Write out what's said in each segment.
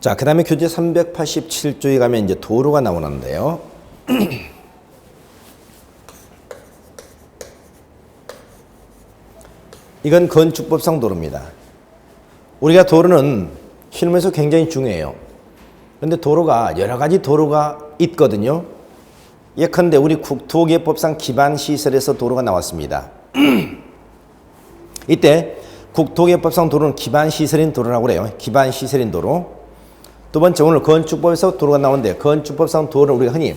자, 그 다음에 교재 387쪽에 가면 이제 도로가 나오는데요. 이건 건축법상 도로입니다. 우리가 도로는 실무에서 굉장히 중요해요. 그런데 도로가 여러 가지 도로가 있거든요. 예컨대 우리 국토기획법상 기반시설에서 도로가 나왔습니다. 이때 국토기획법상 도로는 기반시설인 도로라고 그래요. 기반시설인 도로. 두 번째, 오늘 건축법에서 도로가 나오는데 건축법상 도로를 우리가 흔히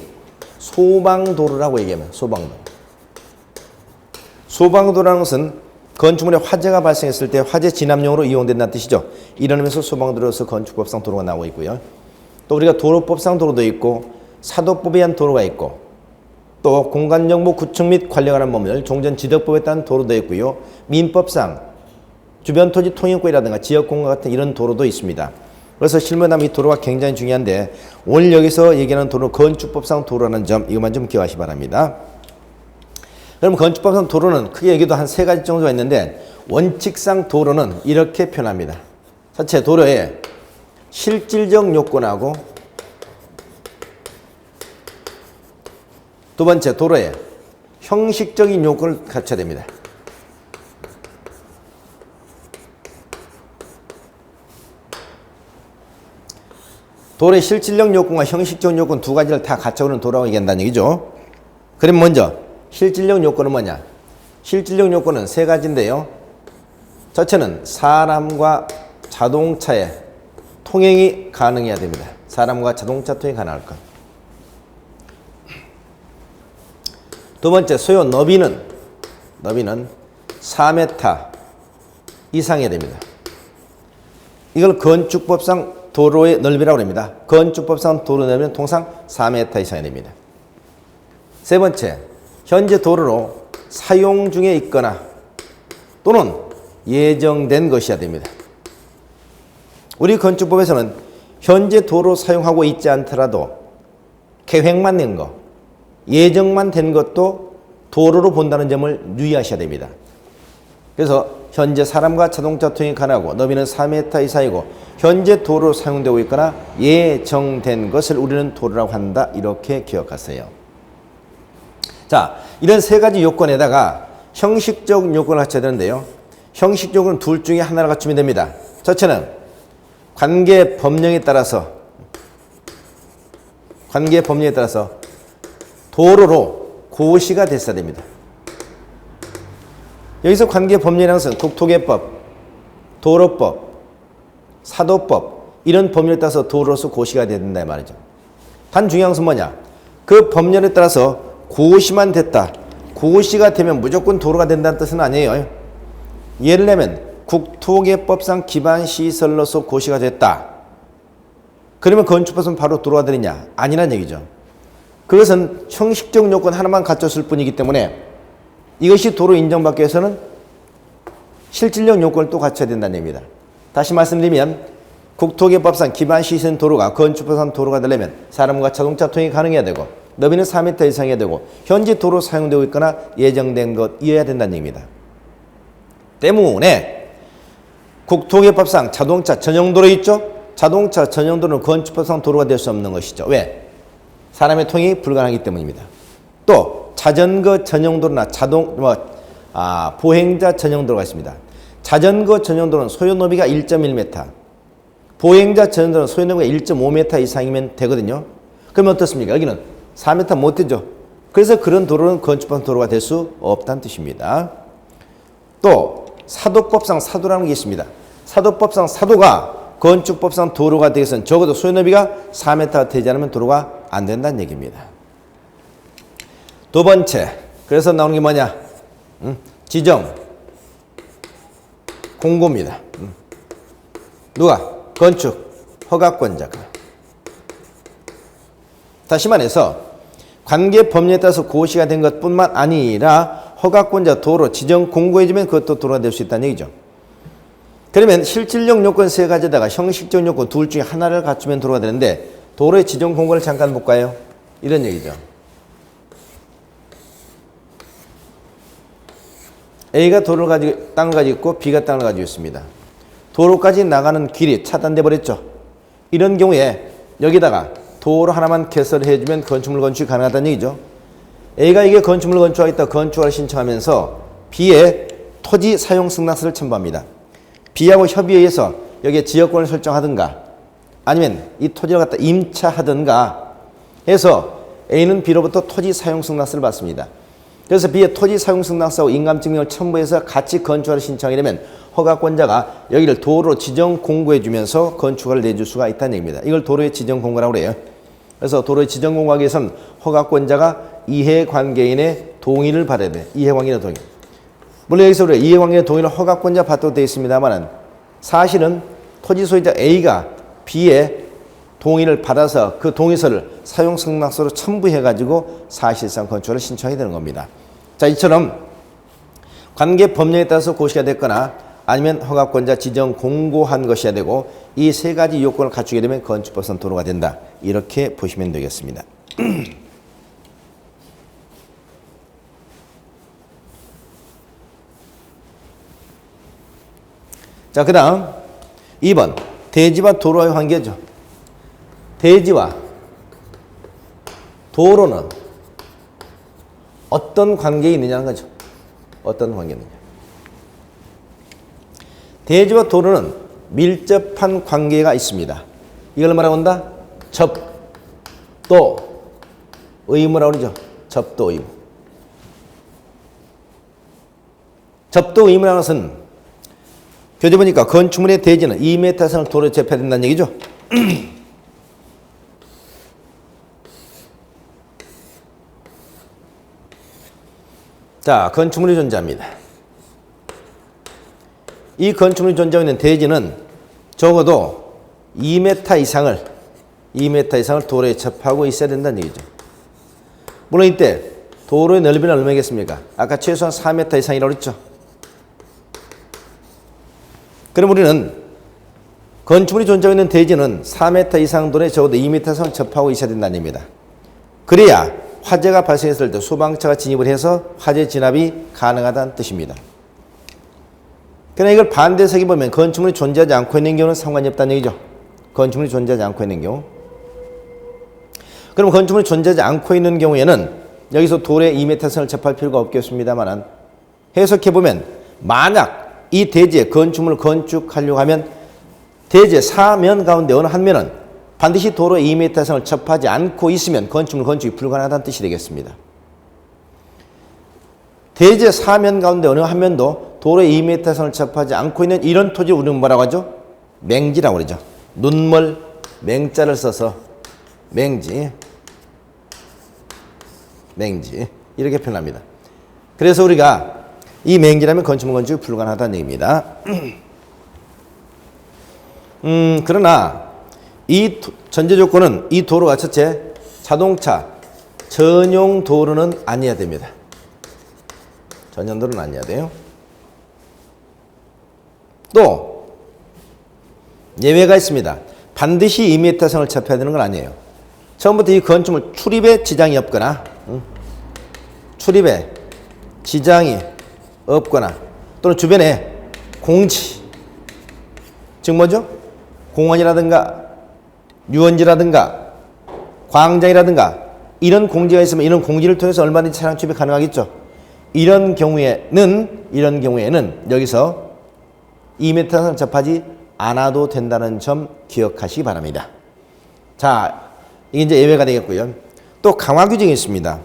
소방도로라고 얘기하면 소방도로. 소방도로라는 것은 건축물에 화재가 발생했을 때 화재 진압용으로 이용된다는 뜻이죠. 이런 의미에서 소방도로에서 건축법상 도로가 나오고 있고요. 또 우리가 도로법상 도로도 있고 사도법에 의한 도로가 있고 또 공간정보 구축 및 관리에 관한 법률 종전지적법에 따른 도로도 있고요. 민법상 주변토지 통행권이라든가 지역공간 같은 이런 도로도 있습니다. 그래서 실무에 나면 이 도로가 굉장히 중요한데 오늘 여기서 얘기하는 도로 건축법상 도로라는 점 이것만 좀 기억하시기 바랍니다. 그럼 건축법상 도로는 크게 얘기도 한 세 가지 정도가 있는데 원칙상 도로는 이렇게 표현합니다. 첫째, 도로에 실질적 요건하고 두 번째, 도로에 형식적인 요건을 갖춰야 됩니다. 도로의 실질적 요건과 형식적 요건 두 가지를 다 갖춰오는 도로라고 얘기한다는 얘기죠. 그럼 먼저 실질적 요건은 뭐냐? 실질적 요건은 세 가지인데요. 첫째는 사람과 자동차의 통행이 가능해야 됩니다. 사람과 자동차 통행이 가능할 것. 두 번째, 소요 너비는 4m 이상이어야 됩니다. 이걸 건축법상 도로의 넓이라고 합니다. 건축법상 도로 넓이는 통상 4m 이상이 됩니다. 세 번째, 현재 도로로 사용 중에 있거나 또는 예정된 것이어야 됩니다. 우리 건축법에서는 현재 도로 사용하고 있지 않더라도 계획만 낸 거, 예정만 된 것도 도로로 본다는 점을 유의하셔야 됩니다. 그래서 현재 사람과 자동차 통행이 가능하고 너비는 4m 이상이고 현재 도로로 사용되고 있거나 예정된 것을 우리는 도로라고 한다. 이렇게 기억하세요. 자, 이런 세 가지 요건에다가 형식적 요건을 갖춰야 되는데요. 형식적으로는 둘 중에 하나를 갖추면 됩니다. 첫째는 관계 법령에 따라서 도로로 고시가 됐어야 됩니다. 여기서 관계 법령이라는 것은 국토개법, 도로법, 사도법 이런 법률에 따라서 도로로서 고시가 된다 이 말이죠. 단 중요한 것은 뭐냐? 그 법률에 따라서 고시만 됐다. 고시가 되면 무조건 도로가 된다는 뜻은 아니에요. 예를 들면 국토개법상 기반시설로서 고시가 됐다. 그러면 건축법은 바로 도로가 되느냐? 아니란 얘기죠. 그것은 형식적 요건 하나만 갖췄을 뿐이기 때문에 이것이 도로 인정받기 위해서는 실질적 요건을 또 갖춰야 된다는 얘기입니다. 다시 말씀드리면 국토개법상 기반시설 도로가 건축법상 도로가 되려면 사람과 자동차 통행이 가능해야 되고 너비는 4m 이상이어야 되고 현재 도로 사용되고 있거나 예정된 것이어야 된다는 얘기입니다. 때문에 국토개법상 자동차 전용도로 있죠? 자동차 전용도로는 건축법상 도로가 될 수 없는 것이죠. 왜? 사람의 통행이 불가능하기 때문입니다. 또 자전거 전용도로나 보행자 전용도로가 있습니다. 자전거 전용도로는 소요 너비가 1.1m, 보행자 전용도로는 소요 너비가 1.5m 이상이면 되거든요. 그러면 어떻습니까? 여기는 4m 못 되죠. 그래서 그런 도로는 건축법 도로가 될 수 없다는 뜻입니다. 또 사도법상 사도라는 게 있습니다. 사도법상 사도가 건축법상 도로가 되기 위해서는 적어도 소요 너비가 4m가 되지 않으면 도로가 안 된다는 얘기입니다. 두 번째, 그래서 나오는 게 뭐냐? 지정 공고입니다. 누가? 건축 허가권자가. 다시 말해서 관계 법령에 따라서 고시가 된 것뿐만 아니라 허가권자 도로 지정 공고해주면 그것도 도로가 될 수 있다는 얘기죠. 그러면 실질적 요건 세 가지에다가 형식적 요건 둘 중에 하나를 갖추면 도로가 되는데 도로의 지정 공고를 잠깐 볼까요? 이런 얘기죠. A가 도로를 땅을 가지고 있고 B가 땅을 가지고 있습니다. 도로까지 나가는 길이 차단돼 버렸죠. 이런 경우에 여기다가 도로 하나만 개설해주면 건축물 건축이 가능하다는 얘기죠. A가 이게 건축물 건축하겠다 건축을 신청하면서 B의 토지 사용 승낙서를 첨부합니다. B하고 협의해서 여기에 지역권을 설정하든가 아니면 이 토지를 갖다 임차하든가 해서 A는 B로부터 토지 사용 승낙서를 받습니다. 그래서 B의 토지 사용 승낙서하고 인감증명을 첨부해서 같이 건축을 신청하게 되면 허가권자가 여기를 도로로 지정 공고해 주면서 건축을 내줄 수가 있다는 얘기입니다. 이걸 도로의 지정 공고라고 그래요. 그래서 도로의 지정 공고하기 위해서는 허가권자가 이해관계인의 동의를 받아야 돼. 이해관계인의 동의. 물론 여기서 우리가 이해관계인의 동의를 허가권자 받도록 되어 있습니다만 사실은 토지 소유자 A가 B의 동의를 받아서 그 동의서를 사용 승낙서로 첨부해가지고 사실상 건축을 신청해야 되는 겁니다. 자, 이처럼 관계 법령에 따라서 고시가 됐거나 아니면 허가권자 지정 공고한 것이어야 되고 이 세 가지 요건을 갖추게 되면 건축법상 도로가 된다. 이렇게 보시면 되겠습니다. 자, 그 다음 2번 대지와 도로와의 관계죠. 대지와 도로는 어떤 관계에 있느냐는 거죠. 어떤 관계에 있느냐. 대지와 도로는 밀접한 관계가 있습니다. 이걸 뭐라고 한다? 접도 의무라고 그러죠. 접도 의무. 접도 의무라는 것은 교재 보니까 건축물의 대지는 2m 이상을 도로에 접해야 된다는 얘기죠. 자, 건축물이 존재합니다. 이 건축물이 존재하고 있는 대지는 적어도 2m 이상을 도로에 접하고 있어야 된다는 얘기죠. 물론 이때 도로의 넓이는 얼마겠습니까? 아까 최소한 4m 이상이라고 했죠. 그럼 우리는 건축물이 존재하고 있는 대지는 4m 이상 도로에 적어도 2m 이상 접하고 있어야 된다는 얘기입니다. 그래야 화재가 발생했을 때 소방차가 진입을 해서 화재 진압이 가능하다는 뜻입니다. 그러나 이걸 반대석에 보면 건축물이 존재하지 않고 있는 경우는 상관이 없다는 얘기죠. 건축물이 존재하지 않고 있는 경우. 그럼 건축물이 존재하지 않고 있는 경우에는 여기서 도로에 2m 선을 접할 필요가 없겠습니다만 해석해보면 만약 이 대지에 건축물을 건축하려고 하면 대지의 사면 가운데 어느 한 면은 반드시 도로에 2m 선을 접하지 않고 있으면 건축물 건축이 불가능하다는 뜻이 되겠습니다. 대지의 사면 가운데 어느 한 면도 도로에 2m 선을 접하지 않고 있는 이런 토지를 우리는 뭐라고 하죠? 맹지라고 그러죠. 눈멀 맹자를 써서 맹지 이렇게 표현합니다. 그래서 우리가 이 맹지라면 건축물 건축이 불가능하다는 얘기입니다. 그러나 이 전제 조건은 이 도로가 첫째 자동차 전용 도로는 아니어야 됩니다. 전용 도로는 아니어야 돼요. 또 예외가 있습니다. 반드시 2m 선을 접해야 되는 건 아니에요. 처음부터 이 건축물 출입에 지장이 없거나 출입에 지장이 없거나 또는 주변에 공지 즉 뭐죠? 공원이라든가 유원지라든가 광장이라든가 이런 공지가 있으면 이런 공지를 통해서 얼마든지 차량 출입이 가능하겠죠. 이런 경우에는 여기서 2m 선을 접하지 않아도 된다는 점 기억하시기 바랍니다. 자, 이게 이제 예외가 되겠고요. 또 강화 규정이 있습니다.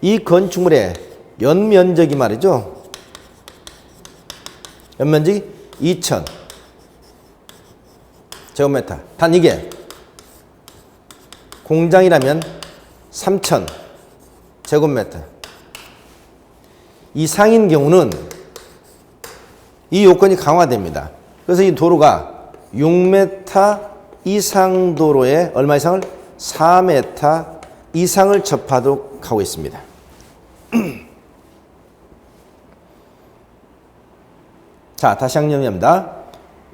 이 건축물의 연면적이 말이죠. 연면적이 2000 제곱미터. 단 이게 공장이라면 3000 제곱미터 이상인 경우는 이 요건이 강화됩니다. 그래서 이 도로가 6m 이상 도로에 얼마 이상을? 4m 이상을 접하도록 하고 있습니다. 자, 다시 정리합니다.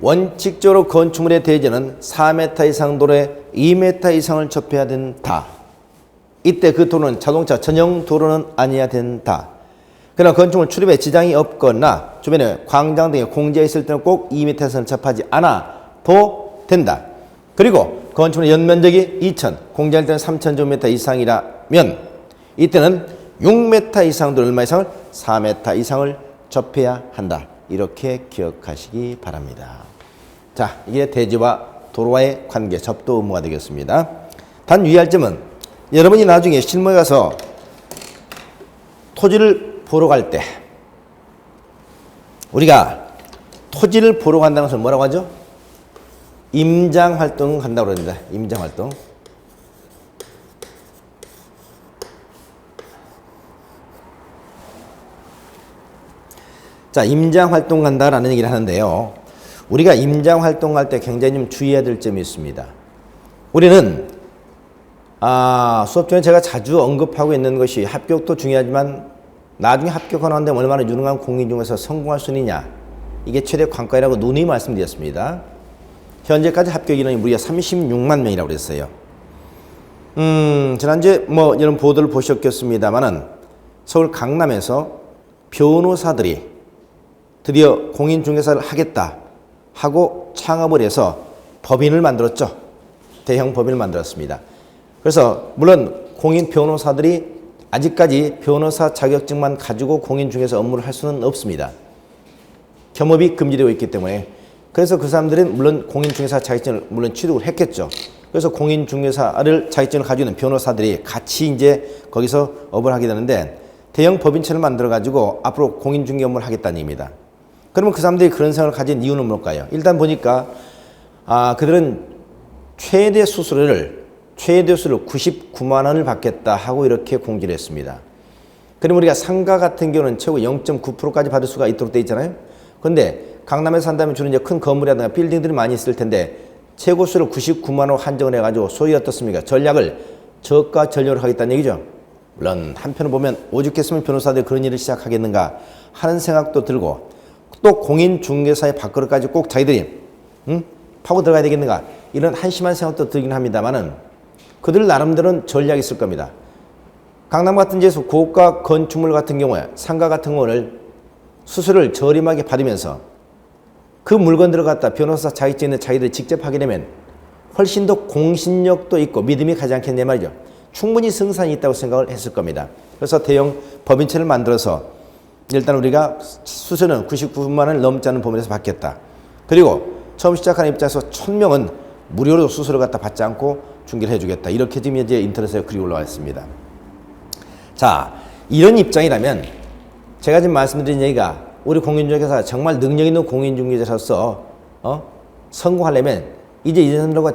원칙적으로 건축물의 대지는 4m 이상 도로에 2m 이상을 접해야 된다. 이때 그 도로는 자동차 전용 도로는 아니어야 된다. 그러나 건축물 출입에 지장이 없거나 주변에 광장 등의 공지가 있을 때는 꼭 2m 선을 접하지 않아도 된다. 그리고 건축물의 연면적이 2,000, 공장일 때는 3,000제곱미터 이상이라면 이때는 6m 이상도 얼마 이상을? 4m 이상을 접해야 한다. 이렇게 기억하시기 바랍니다. 자, 이게 대지와 도로와의 관계, 접도 의무가 되겠습니다. 단 유의할 점은 여러분이 나중에 실무에 가서 토지를 보러 갈 때 우리가 토지를 보러 간다는 것은 뭐라고 하죠? 임장활동 간다고 그럽니다. 임장활동. 자, 임장활동 간다라는 얘기를 하는데요. 우리가 임장활동 갈 때 굉장히 좀 주의해야 될 점이 있습니다. 우리는 수업 중에 제가 자주 언급하고 있는 것이 합격도 중요하지만 나중에 합격하는데 얼마나 유능한 공인 중에서 성공할 수 있느냐. 이게 최대 관건이라고 누누이 말씀드렸습니다. 현재까지 합격 인원이 무려 36만 명이라고 그랬어요. 지난주에 이런 보도를 보셨겠습니다만은 서울 강남에서 변호사들이 드디어 공인중개사를 하겠다 하고 창업을 해서 법인을 만들었죠. 대형 법인을 만들었습니다. 그래서 물론 공인 변호사들이 아직까지 변호사 자격증만 가지고 공인중개사 업무를 할 수는 없습니다. 겸업이 금지되어 있기 때문에. 그래서 그 사람들은 물론 공인중개사 자격증을 물론 취득을 했겠죠. 그래서 공인중개사를 자격증을 가지고 있는 변호사들이 같이 이제 거기서 업을 하게 되는데 대형 법인체를 만들어 가지고 앞으로 공인중개 업무를 하겠다는 얘기입니다. 그러면 그 사람들이 그런 생각을 가진 이유는 뭘까요? 일단 보니까 그들은 최대 수수료를 99만 원을 받겠다 하고 이렇게 공지를 했습니다. 그럼 우리가 상가 같은 경우는 최고 0.9%까지 받을 수가 있도록 돼 있잖아요. 그런데 강남에 산다면 주로 이제 큰 건물이라든가 빌딩들이 많이 있을 텐데 최고 수수료 99만 원 한정을 해가지고 소위 어떻습니까? 전략을 저가 전략을 하겠다는 얘기죠. 물론 한편으로 보면 오죽했으면 변호사들이 그런 일을 시작하겠는가 하는 생각도 들고 또 공인중개사의 밥그릇까지 꼭 자기들이 파고 들어가야 되겠는가 이런 한심한 생각도 들긴 합니다만은 그들 나름대로는 전략이 있을 겁니다. 강남 같은 데서 고가 건축물 같은 경우에 상가 같은 경우를 수수료를 저렴하게 받으면서 그 물건들을 갖다 변호사 자격증 있는 자기들이 직접 하게 되면 훨씬 더 공신력도 있고 믿음이 가지 않겠냐 말이죠. 충분히 승산이 있다고 생각을 했을 겁니다. 그래서 대형 법인체를 만들어서 일단 우리가 수수료는 99만 원을 넘지 않는 범위에서 받겠다. 그리고 처음 시작하는 입장에서 1000명은 무료로 수수료 갖다 받지 않고 중개를 해주겠다. 이렇게 지금 이제 인터넷에 글이 올라와 있습니다. 자, 이런 입장이라면 제가 지금 말씀드린 얘기가 우리 공인중개사가 정말 능력 있는 공인중개사로서 성공하려면 이제 이 사람들과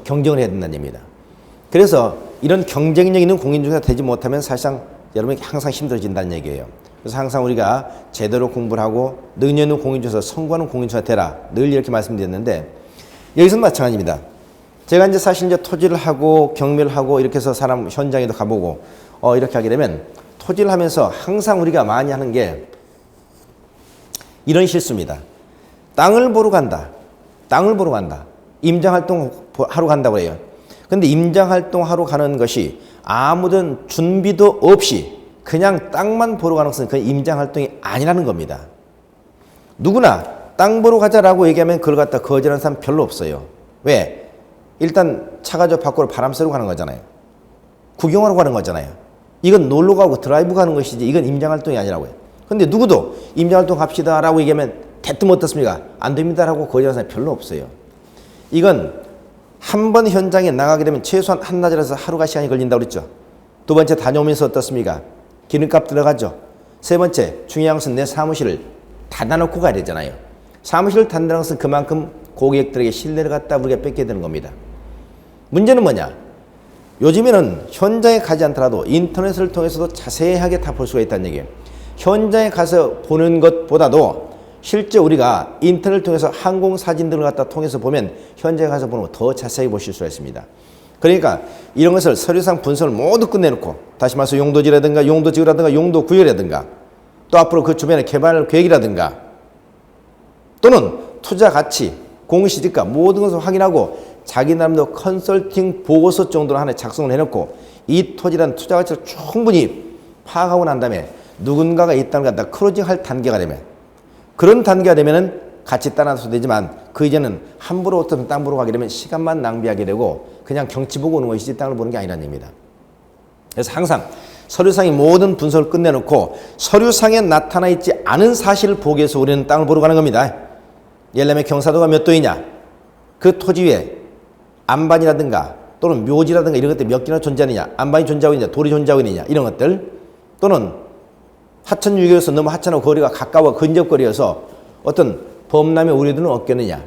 경쟁을 해야 된다는 얘기입니다. 그래서 이런 경쟁력 있는 공인중개사가 되지 못하면 사실상 여러분이 항상 힘들어진다는 얘기예요. 그래서 항상 우리가 제대로 공부를 하고 능력 있는 공인중개사 성공하는 공인중개사 되라 늘 이렇게 말씀드렸는데 여기서는 마찬가지입니다. 제가 이제 사실 이제 토지를 하고 경매를 하고 이렇게 해서 사람 현장에도 가보고 이렇게 하게 되면 토지를 하면서 항상 우리가 많이 하는 게 이런 실수입니다. 땅을 보러 간다. 땅을 보러 간다. 임장활동 하러 간다고 해요. 근데 임장활동 하러 가는 것이 아무런 준비도 없이 그냥 땅만 보러 가는 것은 그 임장활동이 아니라는 겁니다. 누구나 땅 보러 가자라고 얘기하면 그걸 갖다 거절하는 사람 별로 없어요. 왜? 일단 차가 저 밖으로 바람 쐬러 가는 거잖아요. 구경하러 가는 거잖아요. 이건 놀러 가고 드라이브 가는 것이지 이건 임장활동이 아니라고요. 근데 누구도 임장활동 갑시다 라고 얘기하면 대뜸 어떻습니까? 안 됩니다 라고 거절하는 사람이 별로 없어요. 이건 한 번 현장에 나가게 되면 최소한 한나절에서 하루가 시간이 걸린다고 그랬죠. 두 번째 다녀오면서 어떻습니까? 기름값 들어가죠. 세 번째 중요한 것은 내 사무실을 닫아놓고 가야 되잖아요. 사무실을 닫는 것은 그만큼 고객들에게 신뢰를 갖다 우리가 뺏게 되는 겁니다. 문제는 뭐냐? 요즘에는 현장에 가지 않더라도 인터넷을 통해서도 자세하게 다 볼 수가 있다는 얘기예요. 현장에 가서 보는 것보다도 실제 우리가 인터넷을 통해서 항공사진들을 갖다 통해서 보면 현장에 가서 보는 거 더 자세히 보실 수가 있습니다. 그러니까 이런 것을 서류상 분석을 모두 끝내놓고 다시 말해서 용도지라든가 용도지구라든가 용도구역이라든가 또 앞으로 그 주변의 개발 계획이라든가 또는 투자 가치, 공시지가 모든 것을 확인하고 자기 나름대로 컨설팅 보고서 정도로 하나 작성을 해놓고 이 토지라는 투자 가치를 충분히 파악하고 난 다음에 누군가가 이 땅을 갖다 크로징할 단계가 되면 그런 단계가 되면은 같이 따라서 되지만 그 이제는 함부로 어떤 땅 보러 가게 되면 시간만 낭비하게 되고 그냥 경치 보고 오는 것이지 땅을 보는 게 아니라는 얘기입니다. 그래서 항상 서류상의 모든 분석을 끝내놓고 서류상에 나타나 있지 않은 사실을 보기 위해서 우리는 땅을 보러 가는 겁니다. 예를 들면 경사도가 몇 도이냐, 그 토지 위에 안반이라든가 또는 묘지라든가 이런 것들이 몇 개나 존재하느냐, 안반이 존재하고 있느냐, 돌이 존재하고 있느냐 이런 것들, 또는 하천 유교에서 너무 하천하고 거리가 가까워 근접거리여서 어떤 범람의 우려들은 없겠느냐,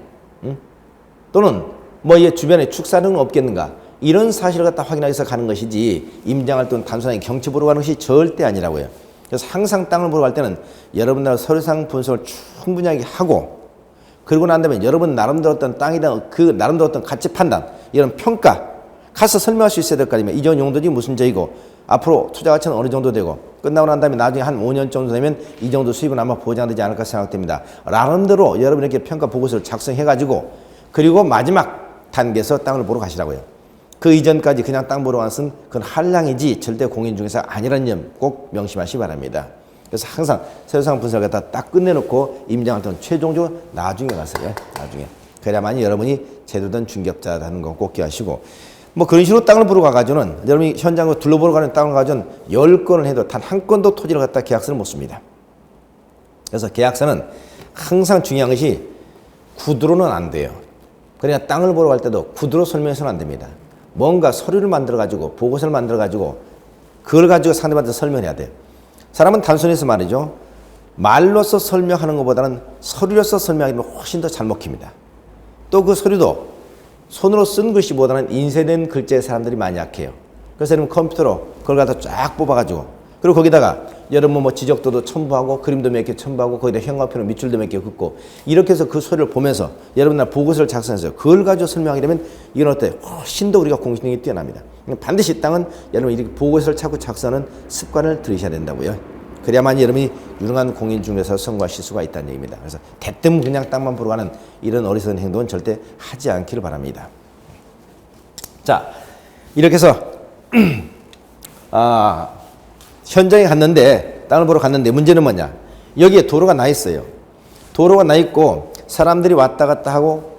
또는 뭐 이 주변에 축사는 없겠는가, 이런 사실을 갖다 확인하기 위해서 가는 것이지 임장할 때는 단순하게 경치 보러 가는 것이 절대 아니라고요. 그래서 항상 땅을 보러 갈 때는 여러분들 서류상 분석을 충분하게 하고, 그러고 난 다음에 여러분 나름대로 어떤 땅에 대한 그 나름대로 어떤 가치 판단, 이런 평가 가서 설명할 수 있어야 될 거 아닙니까? 이전 용도지 무슨 저이고 앞으로 투자 가치는 어느 정도 되고 끝나고 난 다음에 나중에 한 5년 정도 되면 이 정도 수익은 아마 보장되지 않을까 생각됩니다. 나름대로 여러분 이렇게 평가 보고서를 작성해가지고 그리고 마지막 단계에서 땅을 보러 가시라고요. 그 이전까지 그냥 땅 보러 가는 그건 한량이지 절대 공인중개사 아니라는 점 꼭 명심하시기 바랍니다. 그래서 항상 서류상 분석을 갖다 딱 끝내놓고 임장할 때는 최종적으로 나중에 가서요. 나중에. 그래야만이 여러분이 제대로 된 중개업자라는 거 꼭 기억하시고, 뭐 그런 식으로 땅을 보러 가가지고는 여러분이 현장을 둘러보러 가는 땅을 가지고는 10건을 해도 단 한 건도 토지를 갖다 계약서를 못 씁니다. 그래서 계약서는 항상 중요한 것이 구두로는 안 돼요. 그러니까 땅을 보러 갈 때도 구두로 설명해서는 안 됩니다. 뭔가 서류를 만들어가지고 보고서를 만들어가지고 그걸 가지고 상대방한테 설명해야 돼요. 사람은 단순해서 말이죠. 말로써 설명하는 것보다는 서류로서 설명하기는 훨씬 더 잘 먹힙니다. 또 그 서류도 손으로 쓴 글씨보다는 인쇄된 글자의 사람들이 많이 약해요. 그래서 여러분 컴퓨터로 그걸 갖다 쫙 뽑아가지고, 그리고 거기다가 여러분 뭐 지적도도 첨부하고 그림도 몇 개 첨부하고 거기다 형광펜으로 밑줄도 몇 개 긋고 이렇게 해서 그 서류를 보면서 여러분들 보고서를 작성해서 그걸 가지고 설명하게 되면 이건 어때요? 훨씬 더 우리가 공신력이 뛰어납니다. 반드시 땅은 여러분 이렇게 보고서를 자꾸 작성하는 습관을 들이셔야 된다고요. 그래야만 여러분이 유능한 공인중개사로 성공하실 수가 있다는 얘기입니다. 그래서 대뜸 그냥 땅만 보러 가는 이런 어리석은 행동은 절대 하지 않기를 바랍니다. 자, 이렇게 해서 현장에 갔는데, 땅을 보러 갔는데 문제는 뭐냐? 여기에 도로가 나 있어요. 도로가 나 있고 사람들이 왔다 갔다 하고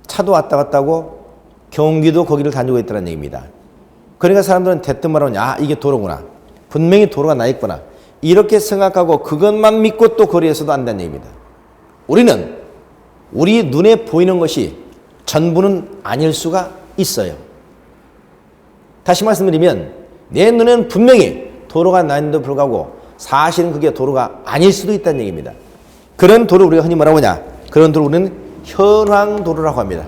차도 왔다 갔다 하고 경기도 거기를 다니고 있다는 얘기입니다. 그러니까 사람들은 대뜸 말하면 이게 도로구나. 분명히 도로가 나 있구나. 이렇게 생각하고 그것만 믿고 또 거리에서도 안다는 얘기입니다. 우리는 우리 눈에 보이는 것이 전부는 아닐 수가 있어요. 다시 말씀드리면 내 눈에는 분명히 도로가 나 있는데도 불구하고 사실은 그게 도로가 아닐 수도 있다는 얘기입니다. 그런 도로 우리가 흔히 뭐라고 하냐? 그런 도로 우리는 현황도로라고 합니다.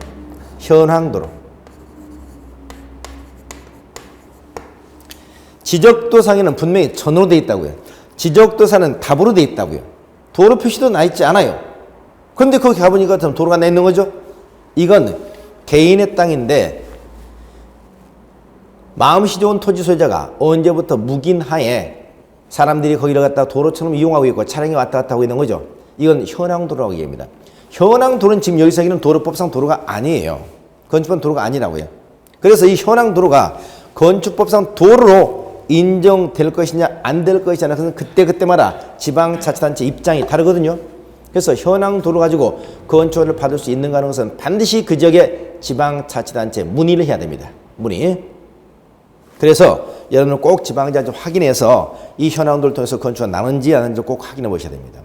현황도로. 지적도상에는 분명히 전으로 되어 있다고요. 지적도상은 답으로 되어 있다고요. 도로 표시도 나 있지 않아요. 그런데 거기 가보니까 도로가 나 있는 거죠. 이건 개인의 땅인데 마음씨 좋은 토지 소유자가 언제부터 묵인하에 사람들이 거기를 갖다 도로처럼 이용하고 있고 차량이 왔다 갔다 하고 있는 거죠. 이건 현황도로라고 얘기합니다. 현황도로는 지금 여기서 얘기는 도로법상 도로가 아니에요. 건축법 도로가 아니라고요. 그래서 이 현황도로가 건축법상 도로로 인정될 것이냐 안 될 것이냐, 그것은 그때그때마다 지방자치단체 입장이 다르거든요. 그래서 현황도로 가지고 건축을 받을 수 있는가 하는 것은 반드시 그 지역의 지방자치단체에 문의를 해야 됩니다. 문의. 그래서 여러분은 꼭 지방자치 확인해서 이 현황도를 통해서 건축가 나는지 안 하는지 꼭 확인해 보셔야 됩니다.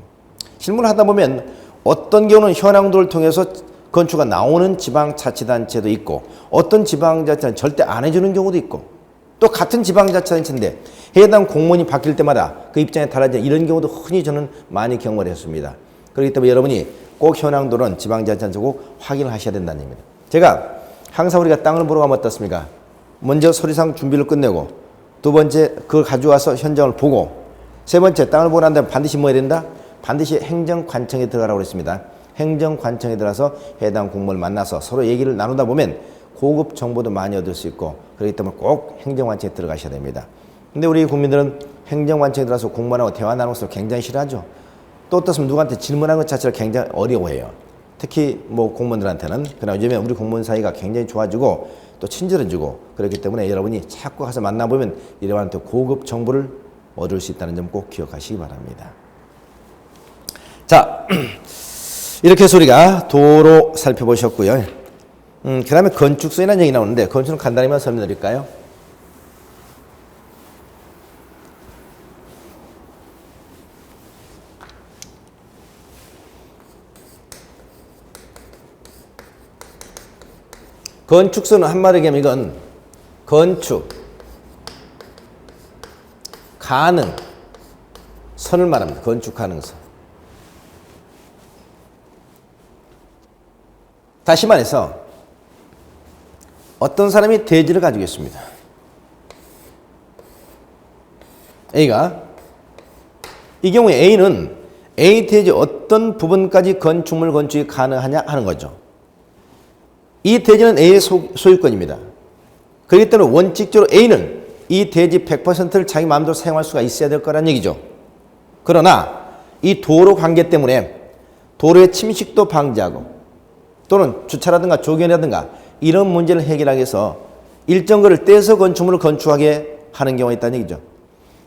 실무를 하다 보면 어떤 경우는 현황도를 통해서 건축가 나오는 지방자치단체도 있고 어떤 지방자치단체는 절대 안 해주는 경우도 있고, 또 같은 지방자치단체인데 해당 공무원이 바뀔 때마다 그 입장에 달라지는 이런 경우도 흔히 저는 많이 경험을 했습니다. 그렇기 때문에 여러분이 꼭 현황도는 지방자치단체 꼭 확인을 하셔야 된다는 얘기입니다. 제가 항상 우리가 땅을 보러 가면 어떻습니까? 먼저 서류상 준비를 끝내고, 두 번째 그걸 가져와서 현장을 보고, 세 번째 땅을 보고 난 다음에 반드시 뭐 해야 된다? 반드시 행정관청에 들어가라고 그랬습니다. 행정관청에 들어가서 해당 공무원을 만나서 서로 얘기를 나누다 보면 고급 정보도 많이 얻을 수 있고, 그렇기 때문에 꼭 행정관청에 들어가셔야 됩니다. 근데 우리 국민들은 행정관청에 들어가서 공무원하고 대화 나누는 것을 굉장히 싫어하죠. 또 어떻습니까? 누구한테 질문하는 것 자체를 굉장히 어려워해요. 특히 뭐 공무원들한테는. 그러나 요즘에 우리 공무원 사이가 굉장히 좋아지고 또 친절해지고, 그렇기 때문에 여러분이 자꾸 가서 만나보면 이러한 또 고급 정보를 얻을 수 있다는 점 꼭 기억하시기 바랍니다. 자, 이렇게 해서 우리가 도로 살펴보셨고요. 그 다음에 건축성이라는 얘기 나오는데 건축은 간단히만 설명드릴까요? 건축성은 한마디로 얘기하면 이건 건축 가능 선을 말합니다. 건축 가능선. 다시 말해서 어떤 사람이 대지를 가지고 있습니다. A가 이 경우에 A는 A 대지 어떤 부분까지 건축물 건축이 가능하냐 하는 거죠. 이 대지는 A의 소유권입니다. 그렇기 때문에 원칙적으로 A는 이 대지 100%를 자기 마음대로 사용할 수가 있어야 될 거란 얘기죠. 그러나 이 도로 관계 때문에 도로의 침식도 방지하고 또는 주차라든가 조경이라든가 이런 문제를 해결하기 위해서 일정 거리를 떼서 건축물을 건축하게 하는 경우가 있다는 얘기죠.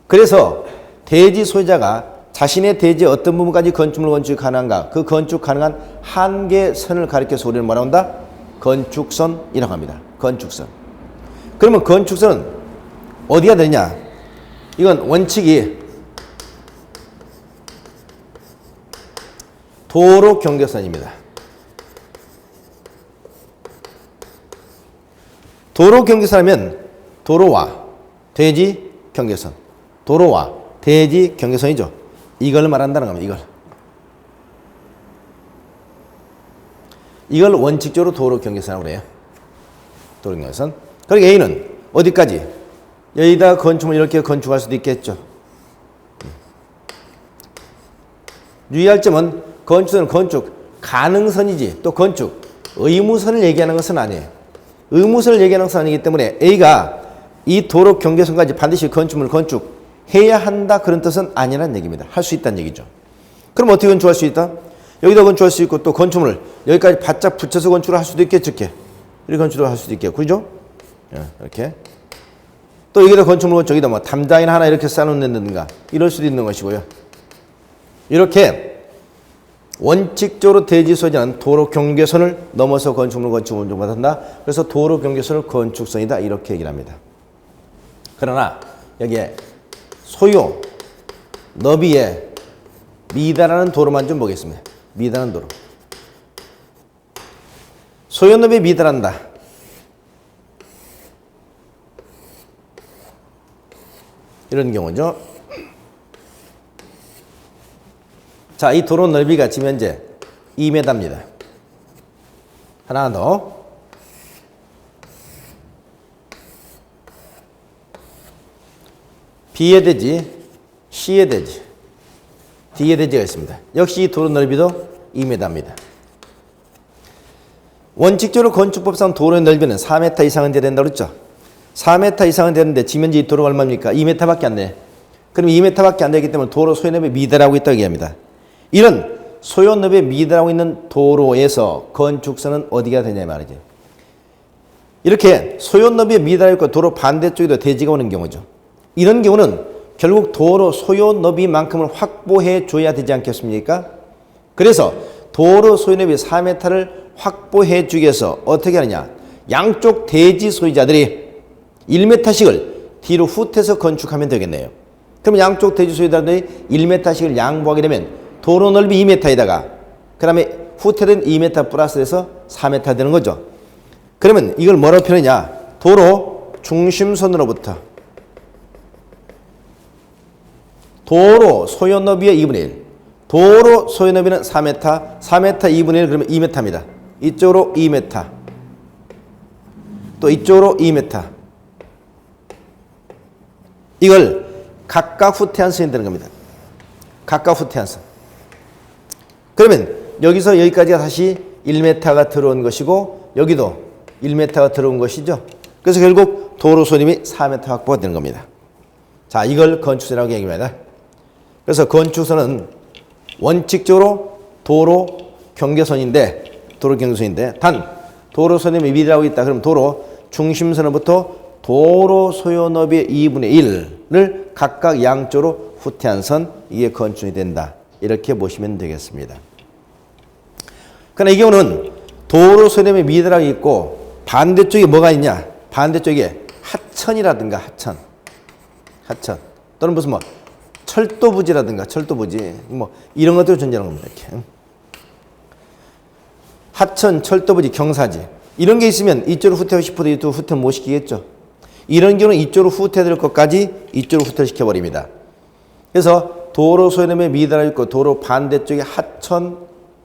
그래서 대지 소유자가 자신의 대지의 어떤 부분까지 건축물 건축이 가능한가 그 건축 가능한 한계선을 가리켜서 우리는 뭐라고 한다? 건축선이라고 합니다. 건축선. 그러면 건축선은 어디가 되냐? 이건 원칙이 도로 경계선입니다. 도로 경계선하면 도로와 대지 경계선, 도로와 대지 경계선이죠. 이걸 말한다는 겁니다. 이걸 원칙적으로 도로 경계선이라고 그래요. 도로 경계선. 그리고 A는 어디까지? 여기다 건축물 이렇게 건축할 수도 있겠죠. 유의할 점은 건축선은 건축 가능선이지 또 건축 의무선을 얘기하는 것은 아니에요. 의무선을 얘기하는 것은 아니기 때문에 A가 이 도로 경계선까지 반드시 건축물을 건축해야 한다 그런 뜻은 아니라는 얘기입니다. 할 수 있다는 얘기죠. 그럼 어떻게 건축할 수 있다? 여기다 건축할 수 있고 또 건축물을 여기까지 바짝 붙여서 건축을 할 수도 있겠죠. 이렇게 건축을 할 수도 있겠고 그죠? 이렇게 또 여기다 건축물 저기다 뭐 담장이 하나 이렇게 쌓아놓는다든가 이럴 수도 있는 것이고요. 이렇게 원칙적으로 대지 소유자는 도로 경계선을 넘어서 건축물 건축을 인정받는다. 그래서 도로 경계선을 건축선이다 이렇게 얘기를 합니다. 그러나 여기에 소요 너비에 미달하는 도로만 좀 보겠습니다. 미달하는 도로. 소요 너비에 미달한다. 이런 경우죠. 자, 이 도로 넓이가 지금 현재 2m입니다. 하나 더. B의 대지, C의 대지, D의 대지가 있습니다. 역시 이 도로 넓이도 2m입니다. 원칙적으로 건축법상 도로의 넓이는 4m 이상은 돼야 된다고 그랬죠. 4m 이상은 되는데 지금 현재 이 도로가 얼마입니까? 2m밖에 안 돼. 그럼 2m밖에 안 되기 때문에 도로 소요 넓이 미달하고 있다고 얘기합니다. 이런 소요 넓이에 미달하고 있는 도로에서 건축선은 어디가 되냐 말이지. 이렇게 소요 넓이에 미달하고 있고 도로 반대쪽에도 대지가 오는 경우죠. 이런 경우는 결국 도로 소요 너비만큼을 확보해 줘야 되지 않겠습니까? 그래서 도로 소요 너비 4m를 확보해 주기 위해서 어떻게 하느냐. 양쪽 대지 소유자들이 1m씩을 뒤로 후퇴해서 건축하면 되겠네요. 그럼 양쪽 대지 소유자들이 1m씩을 양보하게 되면 도로 넓이 2m에다가 그 다음에 후퇴된 2m 플러스해서 4m 되는 거죠. 그러면 이걸 뭐라고 표현하냐. 도로 중심선으로부터 도로 소요 너비의 2분의 1. 도로 소요 너비는 4m, 4m 2분의 1 그러면 2m입니다. 이쪽으로 2m. 또 이쪽으로 2m. 이걸 각각 후퇴한 선이 되는 겁니다. 각각 후퇴한 선. 그러면 여기서 여기까지가 다시 1m가 들어온 것이고 여기도 1m가 들어온 것이죠. 그래서 결국 도로 소림이 4m 확보가 되는 겁니다. 자, 이걸 건축선이라고 얘기합니다. 그래서 건축선은 원칙적으로 도로 경계선인데 단 도로 소림이 미달하고 있다. 그럼 도로 중심선으로부터 도로 소요 너비의 2분의 1을 각각 양쪽으로 후퇴한 선, 이게 건축이 된다. 이렇게 보시면 되겠습니다. 그러나 이 경우는 도로 소유념이 미달하고 있고 반대쪽에 뭐가 있냐? 반대쪽에 하천이라든가 하천 또는 무슨 뭐 철도부지라든가 철도부지 뭐 이런 것들이 존재하는 겁니다. 이렇게 하천, 철도부지, 경사지 이런 게 있으면 이쪽으로 후퇴하고 싶어도 이쪽으로 후퇴 못 시키겠죠. 이런 경우는 이쪽으로 후퇴될 것까지 이쪽으로 후퇴를 시켜버립니다. 그래서 도로 소유념에 미달하고 있고 도로 반대쪽에 하천,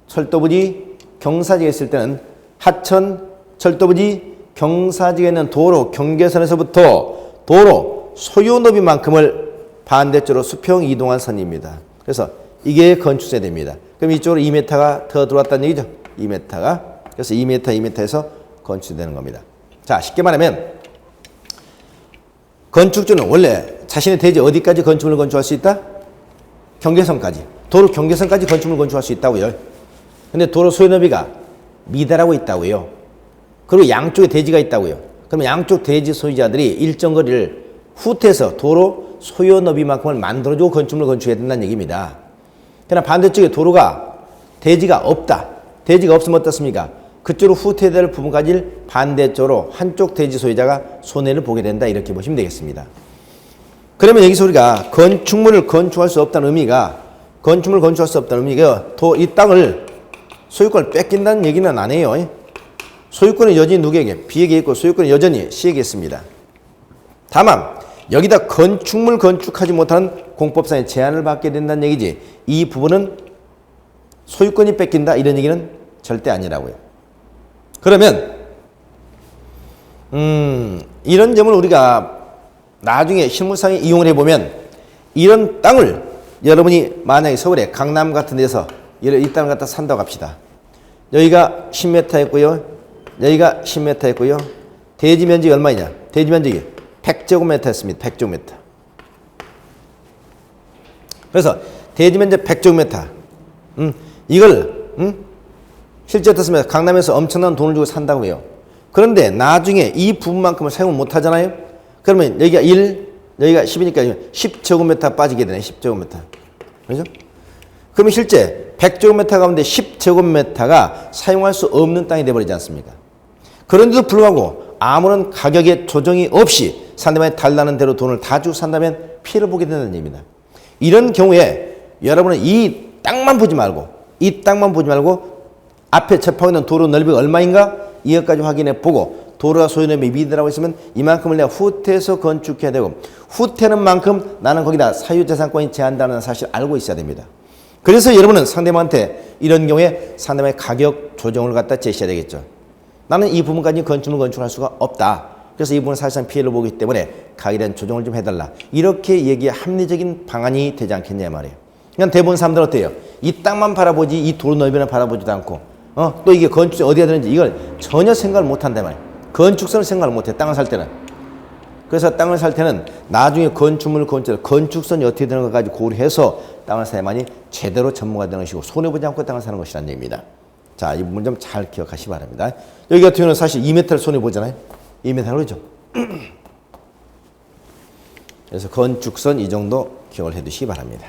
철도부지, 경사지가 있을 때는 하천, 철도부지, 경사지가 있는 도로 경계선에서부터 도로 소요 너비만큼을 반대쪽으로 수평 이동한 선입니다. 그래서 이게 건축선이 됩니다. 그럼 이쪽으로 2m가 더 들어왔다는 얘기죠. 2m가. 그래서 2m에서 건축되는 겁니다. 자, 쉽게 말하면 건축주는 원래 자신의 대지 어디까지 건축물을 건축할 수 있다? 경계선까지. 도로 경계선까지 건축물을 건축할 수 있다고요. 근데 도로 소요 너비가 미달하고 있다고요. 그리고 양쪽에 대지가 있다고요. 그럼 양쪽 대지 소유자들이 일정 거리를 후퇴해서 도로 소요 너비만큼을 만들어주고 건축물을 건축해야 된다는 얘기입니다. 그러나 반대쪽에 도로가 대지가 없다. 대지가 없으면 어떻습니까? 그쪽으로 후퇴될 부분까지 반대쪽으로 한쪽 대지 소유자가 손해를 보게 된다. 이렇게 보시면 되겠습니다. 그러면 여기서 우리가 건축물을 건축할 수 없다는 의미가 이 땅을 소유권을 뺏긴다는 얘기는 안 해요. 소유권은 여전히 누구에게? B에게 있고 소유권은 여전히 C에게 있습니다. 다만 여기다 건축물 건축하지 못하는 공법상의 제한을 받게 된다는 얘기지 이 부분은 소유권이 뺏긴다 이런 얘기는 절대 아니라고요. 그러면 이런 점을 우리가 나중에 실무상에 이용을 해보면 이런 땅을 여러분이 만약에 서울에 강남 같은 데서 이 땅을 갖다 산다고 합시다. 여기가 10m였고요. 여기가 10m였고요. 대지 면적이 얼마냐? 대지 면적이 100제곱미터였습니다. 100제곱미터. 그래서 대지 면적 100제곱미터. 이걸 실제 어떻습니까? 강남에서 엄청난 돈을 주고 산다고 해요. 그런데 나중에 이 부분만큼을 사용을 못 하잖아요. 그러면 여기가 1, 여기가 10이니까 10제곱미터 빠지게 되네. 10제곱미터. 그렇죠? 그러면 실제 100제곱미터 가운데 10제곱미터가 사용할 수 없는 땅이 되어버리지 않습니까? 그런데도 불구하고 아무런 가격의 조정이 없이 상대방이 달라는 대로 돈을 다 주고 산다면 피해를 보게 된다는 얘기입니다. 이런 경우에 여러분은 이 땅만 보지 말고 앞에 접하고 있는 도로 넓이가 얼마인가 이것까지 확인해 보고 도로가 소유념이 미달하고 있으면 이만큼을 내가 후퇴해서 건축해야 되고 후퇴는 만큼 나는 거기다 사유재산권이 제한다는 사실을 알고 있어야 됩니다. 그래서 여러분은 상대방한테 이런 경우에 상대방의 가격 조정을 갖다 제시해야 되겠죠. 나는 이 부분까지 건축을 건축할 수가 없다. 그래서 이 부분은 사실상 피해를 보기 때문에 가격에 대한 조정을 좀 해달라. 이렇게 얘기에 합리적인 방안이 되지 않겠냐 말이에요. 그냥 대부분 사람들은 어때요? 이 땅만 바라보지 이 도로 넓이는 바라보지도 않고 또 이게 건축 어디가 되는지 이걸 전혀 생각을 못한단 말이에요. 건축선을 생각을 못해 땅을 살 때는. 그래서 땅을 살 때는 나중에 건축물을 건축 건축선이 어떻게 되는 것까지 고려해서 땅을 사야만이 제대로 전문가 되는 것이고 손해보지 않고 땅을 사는 것이라는 얘기입니다. 자, 이 부분 좀 잘 기억하시기 바랍니다. 여기 같은 경우는 사실 2m를 손해보잖아요. 2m로 그러죠. 그래서 건축선 이 정도 기억을 해 두시기 바랍니다.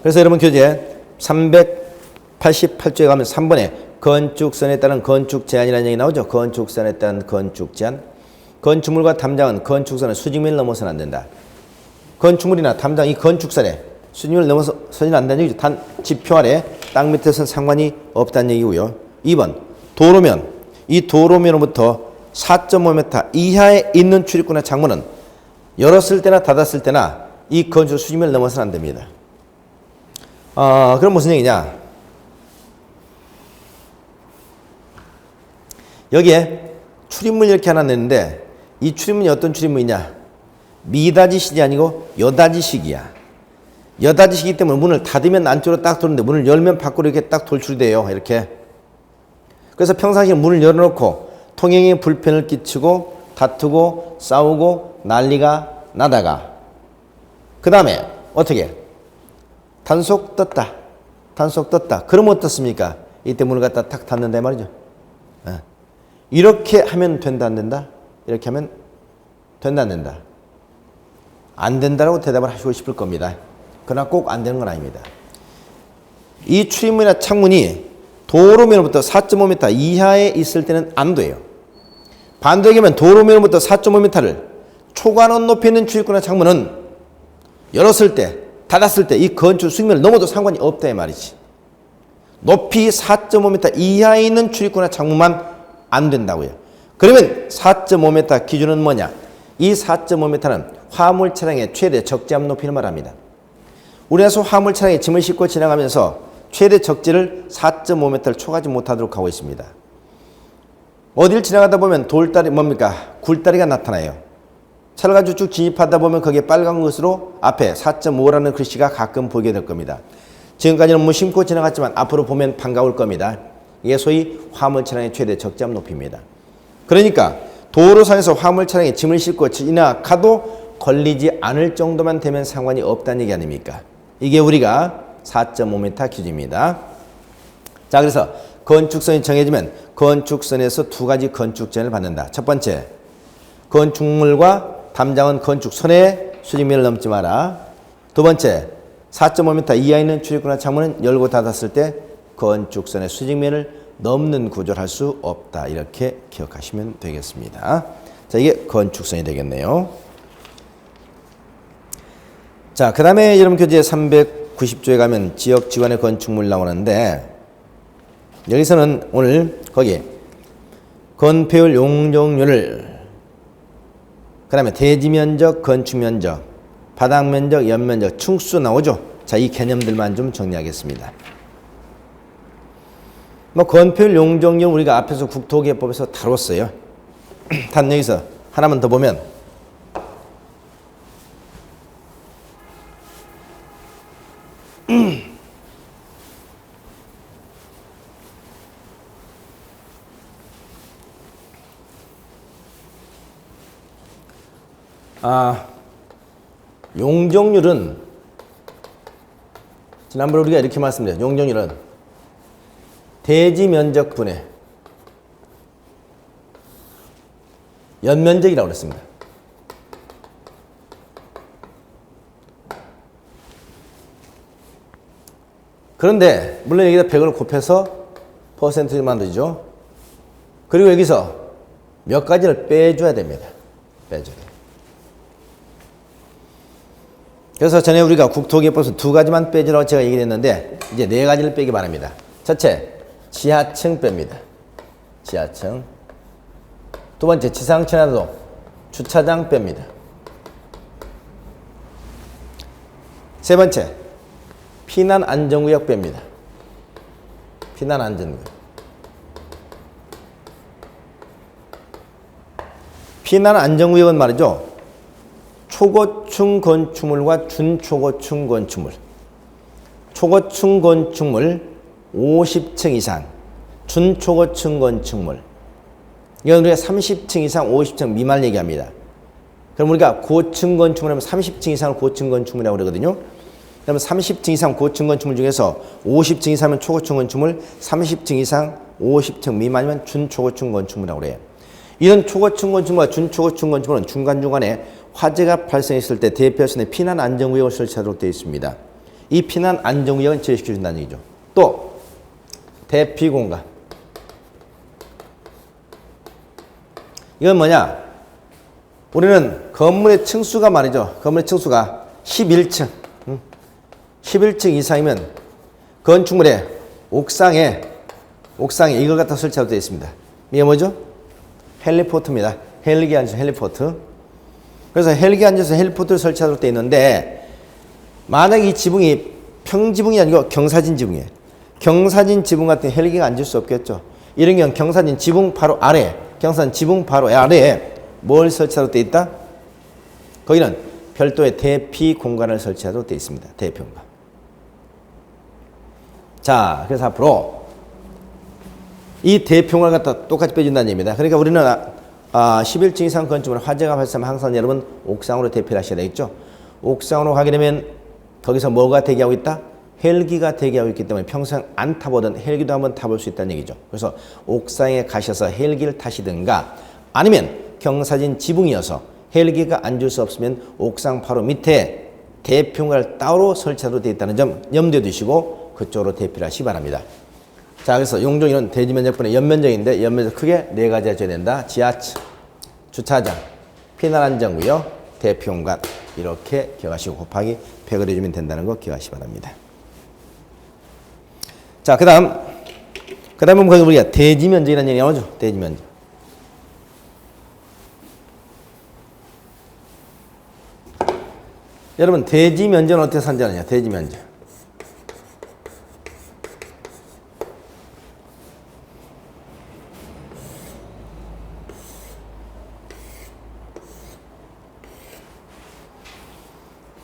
그래서 여러분 교재 388쪽에 가면 3번에 건축선에 따른 건축 제한이라는 얘기 나오죠. 건축선에 따른 건축 제한. 건축물과 담장은 건축선을 수직면을 넘어서는 안 된다. 건축물이나 담장 이 건축선에 수직면을 넘어서는 안 된다는 얘기죠. 단 지표 아래 땅 밑에서는 상관이 없다는 얘기고요. 2번 도로면 이 도로면으로부터 4.5m 이하에 있는 출입구나 창문은 열었을 때나 닫았을 때나 이 건축 수직면을 넘어서는 안 됩니다. 그럼 무슨 얘기냐? 여기에 출입문 이렇게 하나 냈는데 이 출입문이 어떤 출입문이냐? 미닫이식이 아니고 여닫이식이야. 여닫이식이기 때문에 문을 닫으면 안쪽으로 딱 도는데 문을 열면 밖으로 이렇게 딱 돌출이 돼요. 이렇게. 그래서 평상시에 문을 열어놓고 통행에 불편을 끼치고 다투고 싸우고 난리가 나다가 그 다음에 어떻게? 단속 떴다. 그러면 어떻습니까? 이때 문을 갖다 탁 닫는다 말이죠. 이렇게 하면 된다 안 된다? 이렇게 하면 된다 안 된다? 안 된다라고 대답을 하시고 싶을 겁니다. 그러나 꼭 안 되는 건 아닙니다. 이 출입문이나 창문이 도로면부터 4.5m 이하에 있을 때는 안 돼요. 반대로 하면 도로면부터 4.5m를 초과하는 높이에 있는 출입구나 창문은 열었을 때, 닫았을 때 이 건축 수익면을 넘어도 상관이 없다 이 말이지. 높이 4.5m 이하에 있는 출입구나 창문만 안 된다고요. 그러면 4.5m 기준은 뭐냐? 이 4.5m는 화물 차량의 최대 적재함 높이를 말합니다. 우리나라에서 화물 차량이 짐을 싣고 지나가면서 최대 적재를 4.5m를 초과하지 못하도록 하고 있습니다. 어딜 지나가다 보면 돌다리 뭡니까? 굴다리가 나타나요. 차를 가지고 쭉 진입하다 보면 거기에 빨간 것으로 앞에 4.5라는 글씨가 가끔 보게 될 겁니다. 지금까지는 무심코 지나갔지만 앞으로 보면 반가울 겁니다. 이게 소위 화물 차량의 최대 적재함 높이입니다. 그러니까 도로상에서 화물 차량이 짐을 싣고 지나가도 걸리지 않을 정도만 되면 상관이 없다는 얘기 아닙니까? 이게 우리가 4.5m 기준입니다. 자, 그래서 건축선이 정해지면 건축선에서 두 가지 건축제한을 받는다. 첫 번째, 건축물과 담장은 건축선의 수직면을 넘지 마라. 두 번째, 4.5m 이하에 있는 출입구나 창문은 열고 닫았을 때 건축선의 수직면을 넘는 구조를 할 수 없다. 이렇게 기억하시면 되겠습니다. 자, 이게 건축선이 되겠네요. 자, 그 다음에 여러분 교재 390조에 가면 지역지관의 건축물 나오는데 여기서는 오늘 거기 건폐율, 용적률을 그 다음에 대지면적, 건축면적, 바닥면적, 연면적, 층수 나오죠. 자, 이 개념들만 좀 정리하겠습니다. 뭐 건폐율, 용적률 우리가 앞에서 국토개법에서 다뤘어요. 단 여기서 하나만 더 보면 용적률은 지난번에 우리가 이렇게 말씀드렸죠. 용적률은 대지 면적분의 연면적이라고 그랬습니다. 그런데 물론 여기다 100을 곱해서 퍼센트를 만들죠. 그리고 여기서 몇 가지를 빼줘야 됩니다. 빼줘야 돼요. 그래서 전에 우리가 국토개법에서 두 가지만 빼주라고 제가 얘기를 했는데 이제 네 가지를 빼기 바랍니다. 첫째, 지하층 뺍니다. 지하층. 두 번째, 지상층에도 주차장 뺍니다. 세 번째, 피난 안전구역 뺍니다. 피난 안전구역. 피난 안전구역은 말이죠. 초고층 건축물과 준초고층 건축물. 초고층 건축물 50층 이상, 준초고층 건축물. 이건 우리가 30층 이상, 50층 미만 얘기합니다. 그럼 우리가 고층 건축물 하면 30층 이상을 고층 건축물이라고 그러거든요. 그러면 30층 이상 고층 건축물 중에서 50층 이상이면 초고층 건축물, 30층 이상, 50층 미만이면 준초고층 건축물이라고 그래요. 이런 초고층 건축물과 준초고층 건축물은 중간중간에 화재가 발생했을 때 대피할 수 있는 피난 안전구역을 설치하도록 되어 있습니다. 이 피난 안전구역은 제시켜준다는 얘기죠. 또 대피 공간. 이건 뭐냐? 우리는 건물의 층수가 말이죠. 건물의 층수가 11층. 11층 이상이면 건축물의 옥상에 이걸 갖다 설치하도록 되어 있습니다. 이게 뭐죠? 헬리포트입니다. 헬기에 앉아서 헬리포트. 그래서 헬기에 앉아서 헬리포트를 설치하도록 되어 있는데 만약에 이 지붕이 평지붕이 아니고 경사진 지붕이에요. 경사진 지붕 같은 헬기가 앉을 수 없겠죠. 이런 경우 경사진 지붕 바로 아래, 경사진 지붕 바로 아래에 뭘 설치하도록 되어 있다? 거기는 별도의 대피 공간을 설치하도록 되어 있습니다. 대피 공간. 자, 그래서 앞으로 이 대피 공간을 갖다 똑같이 빼준다는 얘기입니다. 그러니까 우리는 11층 이상 건축물 화재가 발생하면 항상 여러분 옥상으로 대피를 하셔야 되겠죠. 옥상으로 가게 되면 거기서 뭐가 대기하고 있다? 헬기가 대기하고 있기 때문에 평생 안 타보던 헬기도 한번 타볼 수 있다는 얘기죠. 그래서 옥상에 가셔서 헬기를 타시든가 아니면 경사진 지붕이어서 헬기가 앉을 수 없으면 옥상 바로 밑에 대표공간을 따로 설치하도록 되어 있다는 점 염두에 두시고 그쪽으로 대피를 하시기 바랍니다. 자, 그래서 용적률은 대지 면적분의 연면적인데 연면적 크게 네 가지가 줘야 된다. 지하철, 주차장, 피난안전구역, 대표공간 이렇게 기억하시고 곱하기 100을 해주면 된다는 거 기억하시기 바랍니다. 자, 그 다음은 거기 우리가 대지 면적이라는 얘기 나오죠. 대지 면적. 여러분, 대지 면적은 어떻게 산정하느냐? 대지 면적.